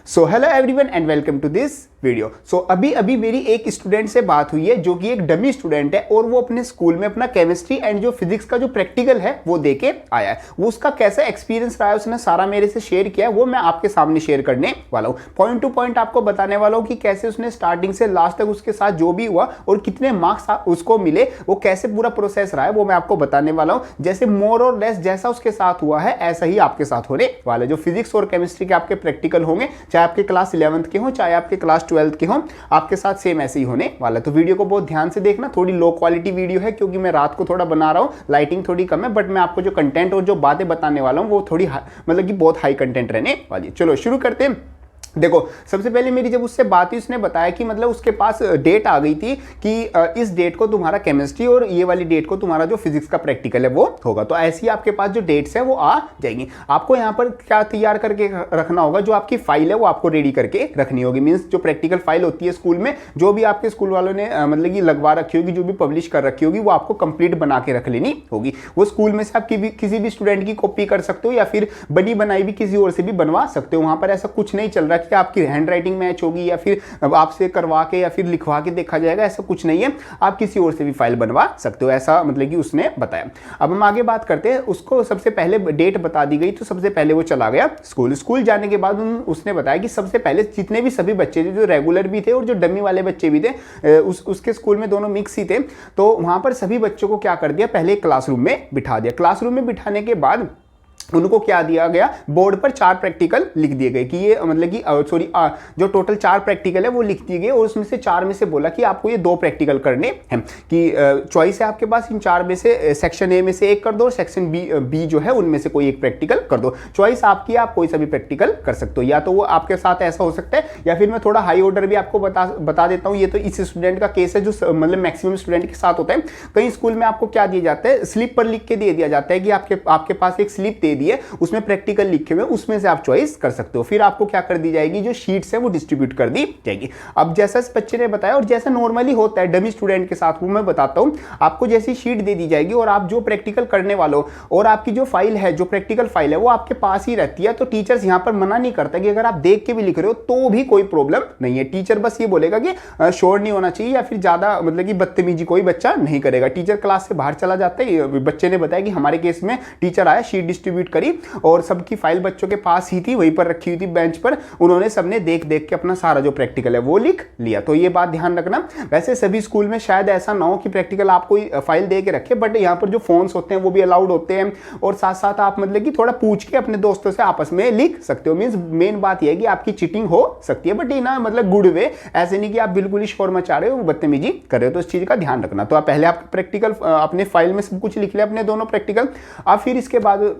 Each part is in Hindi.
So hello everyone and welcome to this video. So अभी मेरी एक स्टूडेंट से बात हुई है जो कि एक डमी स्टूडेंट है और वो अपने स्कूल में अपना केमिस्ट्री एंड जो फिजिक्स का जो प्रैक्टिकल है वो देके आया है। वो उसका कैसा एक्सपीरियंस रहा है उसने सारा मेरे से शेयर किया है, वो मैं आपके सामने शेयर करने वाला हूँ। पॉइंट टू पॉइंट आपको बताने वाला हूँ कि कैसे उसने स्टार्टिंग से लास्ट तक उसके साथ जो भी हुआ और कितने मार्क्स उसको मिले, वो कैसे पूरा प्रोसेस रहा है वो मैं आपको बताने वाला हूँ। जैसे मोर और लेस जैसा उसके साथ हुआ है ऐसा ही आपके साथ होने वाला है। जो फिजिक्स और केमिस्ट्री के आपके प्रैक्टिकल होंगे, चाहे आपके क्लास 11th के हो चाहे आपके क्लास 12th के हो, आपके साथ सेम ऐसे ही होने वाला है। तो वीडियो को बहुत ध्यान से देखना। थोड़ी लो क्वालिटी वीडियो है क्योंकि मैं रात को थोड़ा बना रहा हूँ, लाइटिंग थोड़ी कम है, बट मैं आपको जो कंटेंट और जो बातें बताने वाला हूँ वो थोड़ी मतलब कि बहुत हाई कंटेंट रहने वाली है। चलो शुरू करते हैं। देखो, सबसे पहले मेरी जब उससे बात हुई उसने बताया कि मतलब उसके पास डेट आ गई थी कि इस डेट को तुम्हारा केमिस्ट्री और ये वाली डेट को तुम्हारा जो फिजिक्स का प्रैक्टिकल है वो होगा। तो ऐसे ही आपके पास जो डेट्स है वो आ जाएंगी। आपको यहाँ पर क्या तैयार करके रखना होगा, जो आपकी फाइल है वो आपको रेडी करके रखनी होगी। मीन्स जो प्रैक्टिकल फाइल होती है स्कूल में, जो भी आपके स्कूल वालों ने मतलब कि लगवा रखी होगी, जो भी पब्लिश कर रखी होगी, वो आपको कंप्लीट बना के रख लेनी होगी। वो स्कूल में से आप किसी भी स्टूडेंट की कॉपी कर सकते हो या फिर बनी बनाई भी किसी और से भी बनवा सकते हो। वहां पर ऐसा कुछ नहीं चल रहा कि आपकी हैंड राइटिंग मैच होगी या फिर आपसे करवा के या फिर लिखवा के देखा जाएगा, ऐसा कुछ नहीं है। आप किसी और से भी फाइल बनवा सकते हो, ऐसा मतलब कि उसने बताया। अब हम आगे बात करते हैं। उसको सबसे पहले डेट बता दी गई तो सबसे पहले वो चला गया स्कूल जाने के बाद उसने बताया कि सबसे पहले जितने भी सभी बच्चे थे, जो रेगुलर भी थे और जो डमी वाले बच्चे भी थे, उसके स्कूल में दोनों मिक्स ही थे, तो वहां पर सभी बच्चों को क्या कर दिया, पहले क्लासरूम में बिठा दिया। क्लासरूम में बिठाने के बाद उनको क्या दिया गया, बोर्ड पर 4 प्रैक्टिकल लिख दिए गए कि ये मतलब कि जो टोटल 4 प्रैक्टिकल है वो लिख दिए गए और उसमें से 4 में से बोला कि आपको ये 2 प्रैक्टिकल करने हैं। कि चॉइस है आपके पास इन 4 में से, सेक्शन ए में से एक कर दो और सेक्शन बी जो है उनमें से कोई एक प्रैक्टिकल कर दो। चॉइस आपकी है, आप कोई सा भी प्रैक्टिकल कर सकते हो। या तो वो आपके साथ ऐसा हो सकता है या फिर मैं थोड़ा हाई ऑर्डर भी आपको बता देता हूँ। ये तो इस स्टूडेंट का केस है जो मतलब मैक्सिमम स्टूडेंट के साथ होता है। कई स्कूल में आपको क्या दिया जाता है, स्लिप पर लिख के दे दिया जाता है कि आपके पास एक स्लिप दे दिए, उसमें प्रैक्टिकल लिखे हुए, उसमें से आप चॉइस कर सकते हो। फिर आपको क्या कर दी जाएगी, जो शीट्स है वो डिस्ट्रीब्यूट कर दी जाएगी। अब जैसा इस बच्चे ने बताया और जैसा नॉर्मली होता है डमी स्टूडेंट के साथ, वो मैं बताता हूं। आपको जैसी शीट दे दी जाएगी और आप जो प्रैक्टिकल करने वालों और आपकी जो फाइल है, जो प्रैक्टिकल फाइल है वो आपके पास ही रहती है। तो टीचर्स यहां पर मना नहीं करता कि अगर आप देख के भी लिख रहे हो तो भी कोई प्रॉब्लम नहीं है। टीचर बस ये बोलेगा कि शोर नहीं होना चाहिए या फिर ज्यादा मतलब कि बदतमीजी कोई बच्चा नहीं करेगा। टीचर क्लास से बाहर चला जाता है। बच्चे ने बताया कि हमारे केस में टीचर आया, शीट डिस्ट्रीब्यूट करी और सबकी फाइल बच्चों के पास ही थी, वहीं पर रखी हुई थी बेंच पर। उन्होंने सबने देख देख के अपना सारा जो प्रैक्टिकल है वो लिख लिया। तो ये बात ध्यान रखना। वैसे सभी स्कूल में शायद ऐसा ना हो कि प्रैक्टिकल आप कोई फाइल दे के रखे, बट यहाँ पर जो फोन्स होते हैं वो भी अलाउड होते हैं और साथ साथ आप मतलब कि थोड़ा पूछ के अपने दोस्तों से आपस में लिख सकते हो। मीन्स मेन बात यह है कि आपकी चीटिंग हो सकती है, बट ये ना मतलब गुड वे, ऐसे नहीं कि आप बिल्कुल ही शोर मचा रहे हो, बदतमीजी कर रहे हो। तो इस चीज का ध्यान रखना। तो आप पहले आप प्रैक्टिकल अपने फाइल में सब कुछ लिख लिया, अपने दोनों प्रैक्टिकल। अब फिर इसके बाद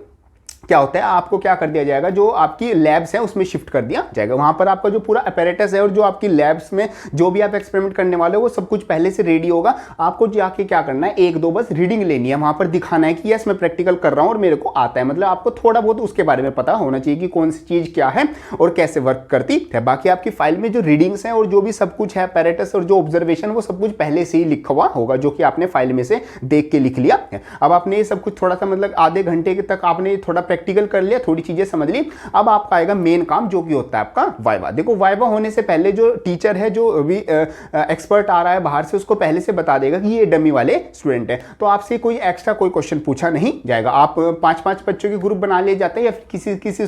क्या होता है, आपको क्या कर दिया जाएगा, जो आपकी लैब्स हैं उसमें शिफ्ट कर दिया जाएगा। वहां पर आपका जो पूरा अपैरेटस है और जो आपकी लैब्स में जो भी आप एक्सपेरिमेंट करने वाले हो वो सब कुछ पहले से रेडी होगा। आपको जाके क्या करना है, 1-2 बस रीडिंग लेनी है, वहां पर दिखाना है कि यस मैं प्रैक्टिकल कर रहा हूं और मेरे को आता है। मतलब आपको थोड़ा बहुत उसके बारे में पता होना चाहिए कि कौन सी चीज क्या है और कैसे वर्क करती है। बाकी आपकी फाइल में जो रीडिंग्स हैं और जो भी सब कुछ है अपैरेटस और जो ऑब्जर्वेशन, वो सब कुछ पहले से ही लिखा हुआ होगा, जो कि आपने फाइल में से देख के लिख लिया है। अब आपने ये सब कुछ थोड़ा सा मतलब आधे घंटे तक आपने थोड़ा प्रैक्टिकल कर लिया, थोड़ी चीजें समझ ली। अब आपका आएगा मेन काम, जो कि होता है आपका वाइवा। देखो, वाइवा होने से पहले जो टीचर है, जो भी एक्सपर्ट आ रहा है बाहर से, उसको पहले से बता देगा कि ये डमी वाले स्टूडेंट है। तो आपसे कोई एक्स्ट्रा कोई क्वेश्चन पूछा नहीं जाएगा। आप 5-5 बच्चों के ग्रुप बना लिए जाते हैं या फिर किसी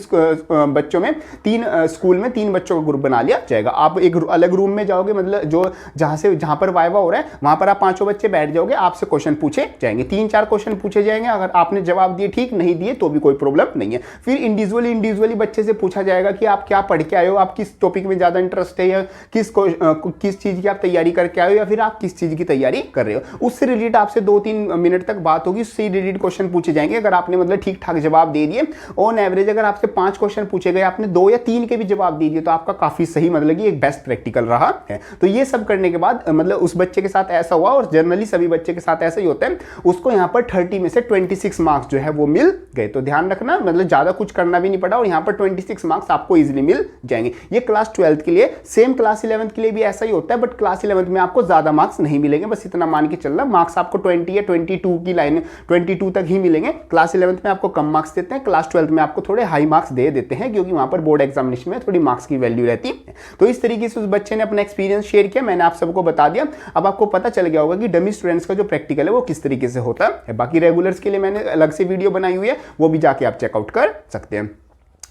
बच्चों में 3 स्कूल में 3 बच्चों का ग्रुप बना लिया जाएगा। आप एक अलग रूम में जाओगे, मतलब जो जहां पर वाइवा हो रहा है वहां पर आप 5 बच्चे बैठ जाओगे, आपसे क्वेश्चन पूछे जाएंगे। 3-4 क्वेश्चन पूछे जाएंगे। अगर आपने जवाब दिए, ठीक नहीं दिए तो भी कोई प्रॉब्लम नहीं है। फिर इंडिविजुअली बच्चे से पूछा जाएगा कि आप क्या पढ़ के आए हो, आप किस टॉपिक में ज्यादा इंटरेस्ट है, या किस चीज की आप तैयारी करके आए हो, या फिर आप किस चीज की तैयारी कर रहे हो। उससे रिलेटेड आपसे 2-3 मिनट तक बात होगी, उससे रिलेटेड क्वेश्चन पूछे जाएंगे। अगर आपने मतलब ठीक ठाक जवाब दे दिए, ऑन एवरेज अगर आपसे 5 क्वेश्चन पूछे गए, आपने 2 या 3 के भी जवाब दे दिए, तो आपका काफी सही मतलब कि एक बेस्ट प्रैक्टिकल रहा है। तो ये सब करने के बाद मतलब उस बच्चे के साथ ऐसा हुआ, और जनरली सभी बच्चे के साथ ऐसा ही होता है, उसको यहाँ पर 30 में से 26 मार्क्स जो है वो मिल गए। तो ध्यान रखना। ना मतलब ज़्यादा कुछ करना भी नहीं पड़ा और यहाँ पर 26 मार्क्स आपको इजीली मिल जाएंगे। ये क्लास 12th के लिए, सेम क्लास 11th के लिए भी ऐसा ही होता है, बट क्लास 11th में आपको ज़्यादा मार्क्स नहीं मिलेंगे, बस इतना मान के चलना। मार्क्स आपको 20 या 22 की लाइन 22 तक ही मिलेंगे। क्लास 11th में आपको कम मार्क्स देते हैं, क्लास 12th में आपको थोड़े हाई मार्क्स दे देते हैं, क्योंकि वहाँ पर बोर्ड एग्जामिनेशन में थोड़ी मार्क्स की वैल्यू रहती है। तो इस तरीके से उस बच्चे ने अपना एक्सपीरियंस शेयर किया, मैंने आप सबको बता दिया। अब आपको पता चल गया होगा कि डमी स्टूडेंट्स का जो प्रैक्टिकल है वो किस तरीके से होता है। बाकी रेगुलर्स के लिए मैंने अलग से वीडियो बनाई हुई है, वो भी जाके आप चेकआउट कर सकते हैं।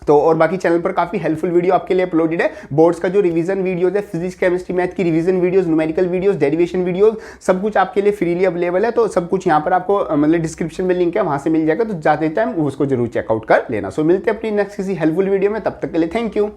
तो और बाकी चैनल पर काफी हेल्पफुल वीडियो आपके लिए अपलोडेड है। बोर्ड्स का जो रिवीजन वीडियोस है, फिजिक्स केमिस्ट्री मैथ की revision videos, numerical videos, derivation videos, सब कुछ आपके लिए फ्रीली अवेलेबल है। तो सब कुछ यहाँ पर आपको मतलब डिस्क्रिप्शन में लिंक है, वहां से मिल जाएगा। तो जाते टाइम उसको जरूर चेकआउट कर लेना। सो मिलते हैं अपनी नेक्स्ट किसी हेल्पफुल वीडियो में, तब तक के लिए थैंक यू।